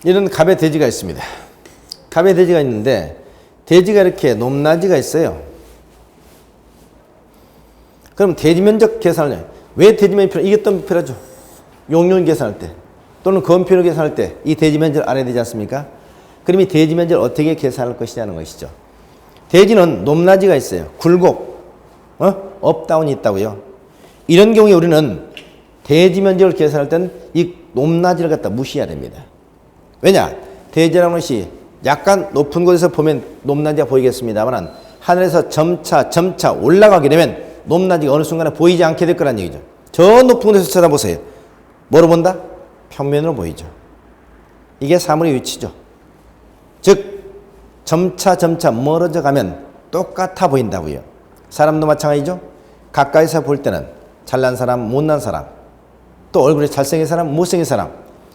이런 갑의 대지가 있습니다. 갑의 대지가 있는데 대지가 이렇게 높낮이가 있어요. 그럼 대지 면적 계산을 해요. 왜 대지 면적 필요? 이게 또 필요하죠. 용률 계산할 때 또는 건폐율 계산할 때 이 대지 면적을 알아야 되지 않습니까? 그럼 이 대지 면적을 어떻게 계산할 것이냐는 것이죠. 대지는 높낮이가 있어요. 굴곡, 업다운이 있다고요. 이런 경우에 우리는 대지 면적을 계산할 때는 이 높낮이를 갖다 무시해야 됩니다. 왜냐? 대지라는 것이 약간 높은 곳에서 보면 높낮이가 보이겠습니다만 하늘에서 점차 올라가게 되면 높낮이가 어느 순간에 보이지 않게 될 거란 얘기죠. 저 높은 곳에서 쳐다보세요. 뭐로 본다? 평면으로 보이죠. 이게 사물의 위치죠. 즉 점차 멀어져 가면 똑같아 보인다고요. 사람도 마찬가지죠. 가까이서 볼 때는 잘난 사람, 못난 사람, 또 얼굴이 잘생긴 사람, 못생긴 사람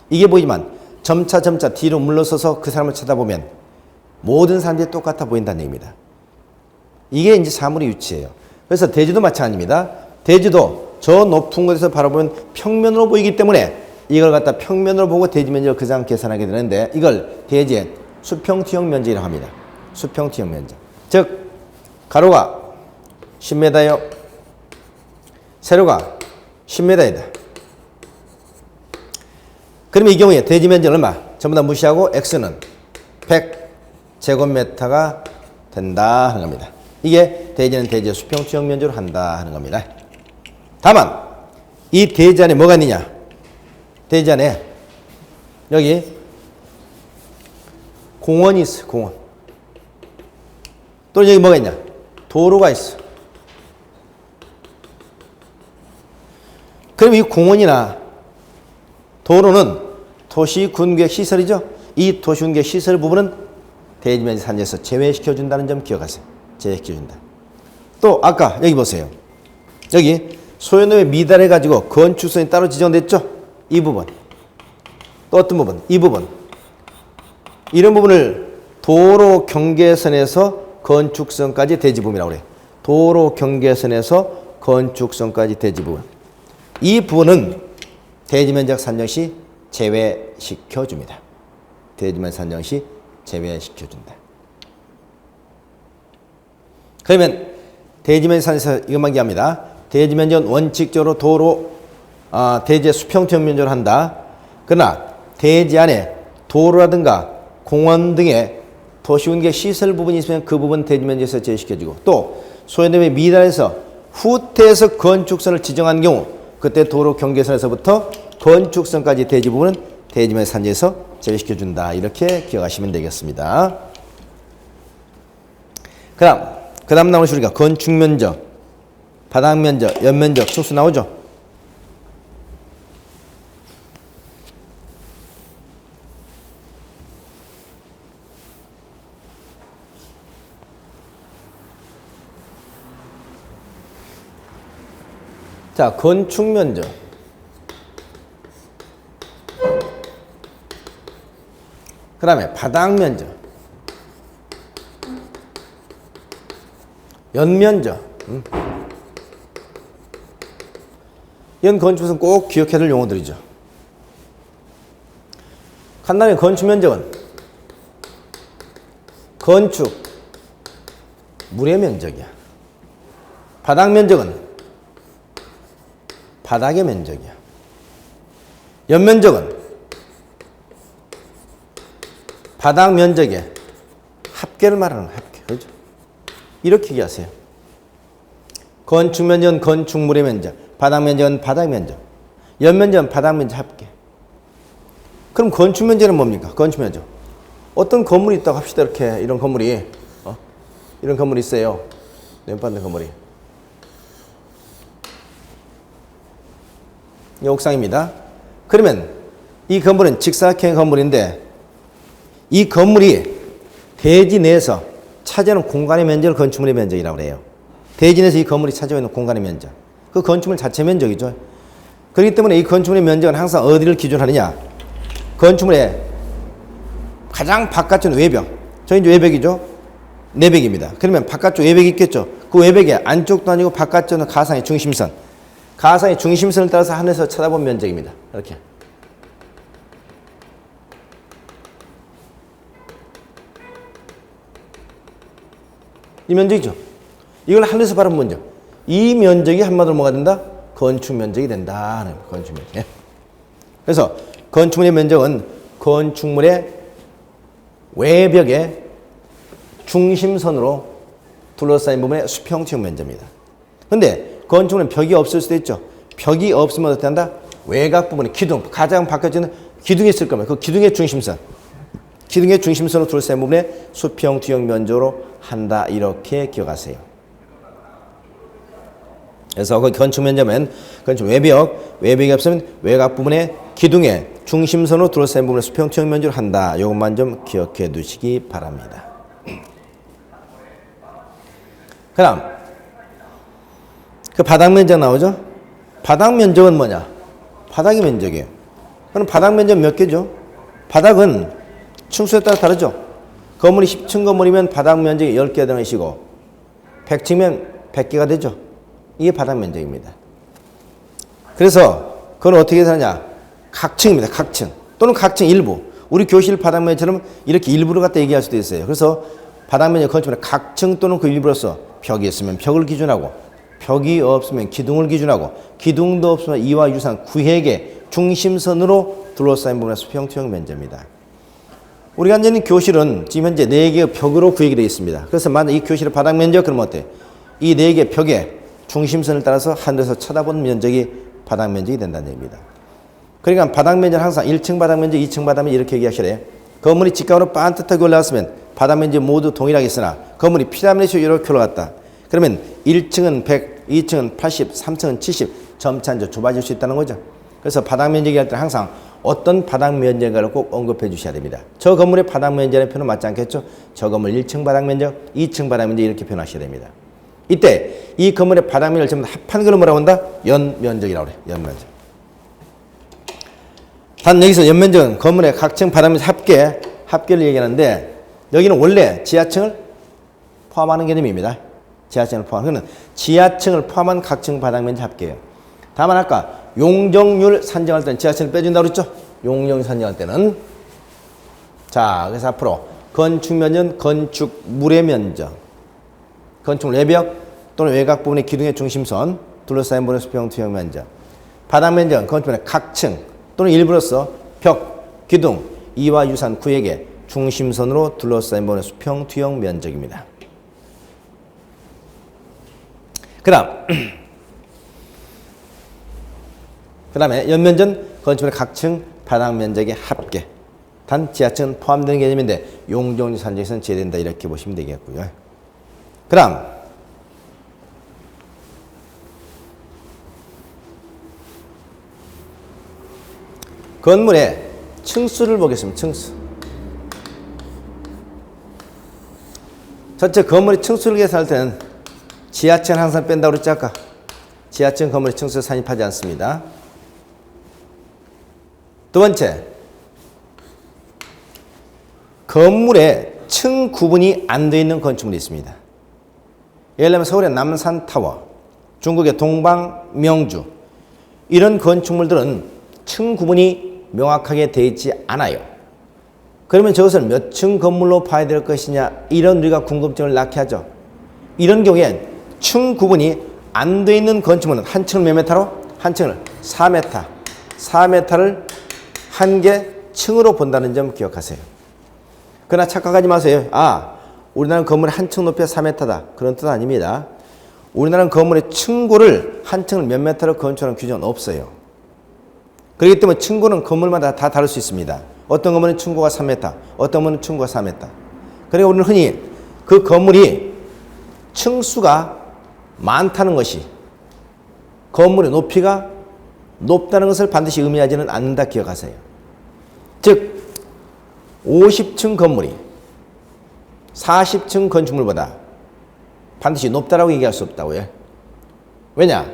이게 보이지만 점차 뒤로 물러서서 그 사람을 쳐다보면 모든 사람들이 똑같아 보인다는 얘기입니다. 이게 이제 사물의 위치예요. 그래서 대지도 마찬가지입니다. 대지도 저 높은 곳에서 바라보면 평면으로 보이기 때문에 이걸 갖다 평면으로 보고 대지 면적을 그냥 계산하게 되는데 이걸 대지의 수평투영 면적이라고 합니다. 수평투영 면적. 즉 가로가 10m요. 세로가 10m이다. 그러면 이 경우에 대지 면적 얼마? 전부 다 무시하고 x는 100제곱미터가 된다 하는 겁니다. 이게 대지는 대지의 수평투영 면적으로 한다 하는 겁니다. 다만 이 대지 안에 뭐가 있느냐? 대지 안에 여기 공원이 있어. 공원. 또 여기 뭐가 있냐? 도로가 있어. 그럼 이 공원이나 도로는 도시군계획 시설이죠. 이 도시군계획 시설 부분은 대지면적 산지에서 제외시켜준다는 점 기억하세요. 제외시켜준다. 또 아까 여기 보세요. 여기 소요노에 미달해가지고 건축선이 따로 지정됐죠. 이 부분. 또 어떤 부분? 이 부분. 이런 부분을 도로 경계선에서 건축선까지 대지부분이라고 그래요. 도로 경계선에서 건축선까지 대지부분. 이 부분은 대지면적 산정 시 제외시켜줍니다. 대지면적 산정 시 제외시켜준다. 그러면 대지면적 산정에서 이것만 기합니다. 대지면적은 원칙적으로 도로, 대지의 수평투영 면적으로 한다. 그러나 대지 안에 도로라든가 공원 등의 도시군계 시설 부분이 있으면 그 부분 대지면적에서 제외시켜주고 또 소요됨에 미달에서 후퇴해서 건축선을 지정한 경우 그때 도로 경계선에서부터 건축선까지 대지 부분은 대지면적 산지에서 제외시켜준다. 이렇게 기억하시면 되겠습니다. 그 다음 나오는 우리가 건축면적, 바닥면적, 연면적, 촉수 나오죠. 자, 건축면적. 그 다음에 바닥면적. 연면적. 이런 건축은 꼭 기억해야 될 용어들이죠. 간단히 건축면적은 건축 물의 면적이야. 바닥면적은 바닥의 면적이야. 연면적은 바닥 면적의 합계를 말하는 거야. 합계. 그렇죠? 이렇게 얘기하세요. 건축면적은 건축물의 면적, 바닥면적은 바닥 면적, 연면적은 바닥 면적 합계. 그럼 건축 면적은 뭡니까? 건축 면적. 어떤 건물이 있다고 합시다. 이렇게 이런 건물이 이런 건물이 있어요. 연받는 건물이. 이 옥상입니다. 그러면 이 건물은 직사각형 건물인데 이 건물이 대지 내에서 차지하는 공간의 면적을 건축물의 면적이라고 해요. 대지 내에서 이 건물이 차지하고 있는 공간의 면적. 그 건축물 자체 면적이죠. 그렇기 때문에 이 건축물의 면적은 항상 어디를 기준하느냐? 건축물의 가장 바깥쪽 외벽. 저희 이제 외벽이죠. 내벽입니다. 그러면 바깥쪽 외벽이 있겠죠. 그 외벽의 안쪽도 아니고 바깥쪽은 가상의 중심선. 가상의 중심선을 따라서 하늘에서 쳐다본 면적입니다. 이렇게. 이 면적이죠. 이걸 하늘에서 바라본 면적. 이 면적이 한마디로 뭐가 된다? 건축 면적이 된다. 건축 면적. 그래서 건축물의 면적은 건축물의 외벽의 중심선으로 둘러싸인 부분의 수평투영 면적입니다. 근데 건축물은 벽이 없을 수도 있죠. 벽이 없으면 어떻게 한다? 외곽 부분에 기둥, 가장 바깥에는 기둥이 있을 겁니다. 그 기둥의 중심선. 기둥의 중심선으로 둘러싸인 부분의 수평투영 면적으로 한다. 이렇게 기억하세요. 그래서 그 건축 면적은 건축 외벽이 없으면 외곽 부분의 기둥의 중심선으로 둘러싸인 부분의 수평투영 면적으로 한다. 이것만 좀 기억해 두시기 바랍니다. 그다음 그 바닥 면적 나오죠? 바닥 면적은 뭐냐? 바닥이 면적이에요. 그럼 바닥 면적 몇 개죠? 바닥은 층수에 따라 다르죠? 건물이 10층 건물이면 바닥 면적이 10개 되는 것이고 100층이면 100개가 되죠? 이게 바닥 면적입니다. 그래서 그건 어떻게 하느냐? 각층입니다. 각층 또는 각층 일부. 우리 교실 바닥 면적처럼 이렇게 일부를 갖다 얘기할 수도 있어요. 그래서 바닥 면적 건축물의 각층 또는 그 일부로서 벽이 있으면 벽을 기준하고 벽이 없으면 기둥을 기준하고 기둥도 없으면 이와 유사한 구획의 중심선으로 둘러싸인 부분의 수평투영 면적입니다. 우리가 앉아 있는 교실은 지금 현재 4개의 벽으로 구획이 되어 있습니다. 그래서 만약 이 교실의 바닥 면적 그러면 어때? 이 4개의 벽의 중심선을 따라서 하늘에서 쳐다본 면적이 바닥 면적이 된다는 얘기입니다. 그러니까 바닥 면적은 항상 1층 바닥 면적, 2층 바닥 면적 이렇게 얘기하셔야 돼요. 건물이 직각으로 반듯하게 올라갔으면 바닥 면적이 모두 동일하게 있으나 건물이 피라미드식으로 이렇게 올라갔다. 그러면 1층은 100, 2층은 80, 3층은 70 점차 이제 좁아질 수 있다는 거죠. 그래서 바닥 면적이 할 때 항상 어떤 바닥 면적을 꼭 언급해 주셔야 됩니다. 저 건물의 바닥 면적의 표는 맞지 않겠죠? 저 건물 1층 바닥 면적, 2층 바닥 면적 이렇게 표현하셔야 됩니다. 이때 이 건물의 바닥 면적을 전부 다 합한 걸 뭐라고 한다? 연면적이라고 그래요. 연면적. 단 여기서 연면적은 건물의 각층 바닥 면적 합계를 얘기하는데 여기는 원래 지하층을 포함하는 개념입니다. 지하층을 포함하는 지하층을 포함한 각층 바닥 면적 합계예요. 다만 아까 용적률 산정할 때는 지하층을 빼준다고 그랬죠? 용적률 산정할 때는 자 그래서 앞으로 건축 면적은 건축물의 면적, 건축물 외벽 또는 외곽 부분의 기둥의 중심선 둘러싸인 부분의 수평투영 면적, 바닥 면적은 건축물의 각층 또는 일부로서 벽, 기둥, 이와 유사한 구획의 중심선으로 둘러싸인 부분의 수평투영 면적입니다. 그 다음에 연면적은 건축물의 각층 바닥 면적의 합계. 단 지하층은 포함되는 개념인데 용적률 산정에서는 제외된다 이렇게 보시면 되겠고요. 그 다음 건물의 층수를 보겠습니다. 층수. 전체 건물의 층수를 계산할 때는 지하층은 항상 뺀다고 그랬지 아까? 지하층 건물의 층수를 산입하지 않습니다. 두 번째, 건물에 층 구분이 안 되어 있는 건축물이 있습니다. 예를 들면 서울의 남산타워, 중국의 동방명주 이런 건축물들은 층 구분이 명확하게 되어 있지 않아요. 그러면 저것을 몇 층 건물로 봐야 될 것이냐 이런 우리가 궁금증을 낳게 하죠. 이런 경우엔 층 구분이 안 되어 있는 건축물은 한 층을 몇 메타로? 한 층을 4m, 4m를 한 개 층으로 본다는 점 기억하세요. 그러나 착각하지 마세요. 우리나라는 건물의 한 층 높이가 4m다. 그런 뜻 아닙니다. 우리나라는 건물의 층고를 한 층을 몇 메타로 건축하는 규정은 없어요. 그렇기 때문에 층고는 건물마다 다 다를 수 있습니다. 어떤 건물은 층고가 3m, 어떤 건물은 층고가 4m. 그래서 우리는 흔히 그 건물이 층수가 많다는 것이 건물의 높이가 높다는 것을 반드시 의미하지는 않는다 기억하세요. 즉 50층 건물이 40층 건축물보다 반드시 높다라고 얘기할 수 없다고요. 왜냐?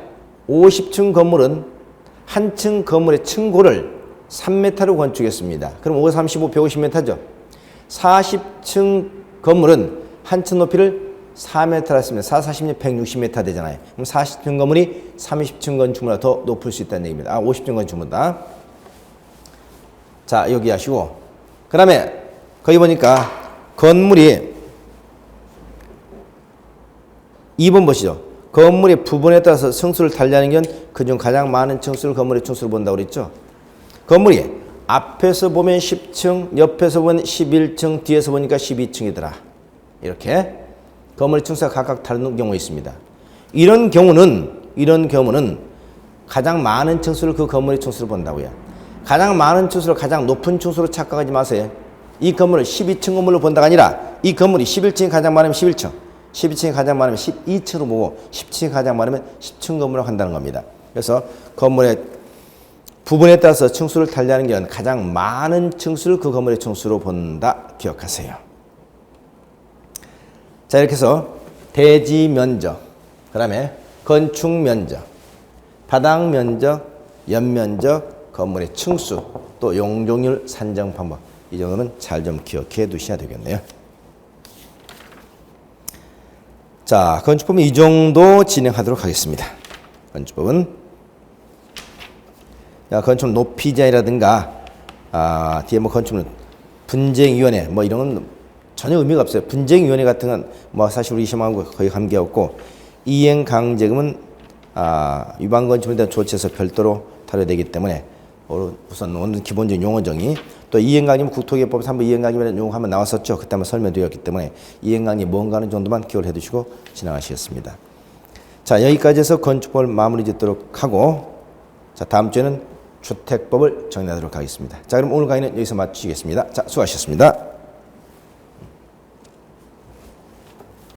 50층 건물은 한 층 건물의 층고를 3m로 건축했습니다. 그럼 5, 35, 150m죠. 40층 건물은 한 층 높이를 4m라 했으면 4, 40면 160m 되잖아요. 그럼 40층 건물이 30층 건축물보다 더 높을 수 있다는 얘기입니다. 50층 건축물보다. 자, 여기 하시고. 그 다음에 거기 보니까 건물이 2번 보시죠. 건물의 부분에 따라서 층수를 달리하는 건 그중 가장 많은 층수를 건물의 층수로 본다고 그랬죠. 건물이 앞에서 보면 10층, 옆에서 보면 11층, 뒤에서 보니까 12층이더라. 이렇게 건물의 층수가 각각 다른 경우가 있습니다. 이런 경우는 가장 많은 층수를 그 건물의 층수로 본다고요. 가장 많은 층수를 가장 높은 층수로 착각하지 마세요. 이 건물을 12층 건물로 본다가 아니라 이 건물이 11층이 가장 많으면 11층, 12층이 가장 많으면 12층으로 보고 10층이 가장 많으면 10층 건물로 한다는 겁니다. 그래서 건물의 부분에 따라서 층수를 달리하는 게 가장 많은 층수를 그 건물의 층수로 본다 기억하세요. 자, 이렇게 해서 대지 면적, 그 다음에 건축 면적, 바닥 면적, 연면적, 건물의 층수, 또 용적률 산정 방법, 이 정도는 잘 좀 기억해 두셔야 되겠네요. 자, 건축법은 이 정도 진행하도록 하겠습니다. 건축법은 건축 높이 제한이라든가 뒤에 뭐 건축은 분쟁위원회 뭐 이런 건 전혀 의미가 없어요. 분쟁위원회 같은 건 뭐 사실 우리 시험하고 거의 관계없고 이행강제금은 위반 건축에 대한 조치에서 별도로 다뤄야 되기 때문에 우선 오늘 기본적인 용어 정의, 또 이행강제는 국토개혁법에서 한번 이행강제라는 용어 한번 나왔었죠. 그때 한번 설명드렸기 때문에 이행강제 뭔가 하는 정도만 기억을 해두시고 진행하시겠습니다. 자, 여기까지 해서 건축법을 마무리 짓도록 하고, 자, 다음 주에는 주택법을 정리하도록 하겠습니다. 자, 그럼 오늘 강의는 여기서 마치겠습니다. 자, 수고하셨습니다.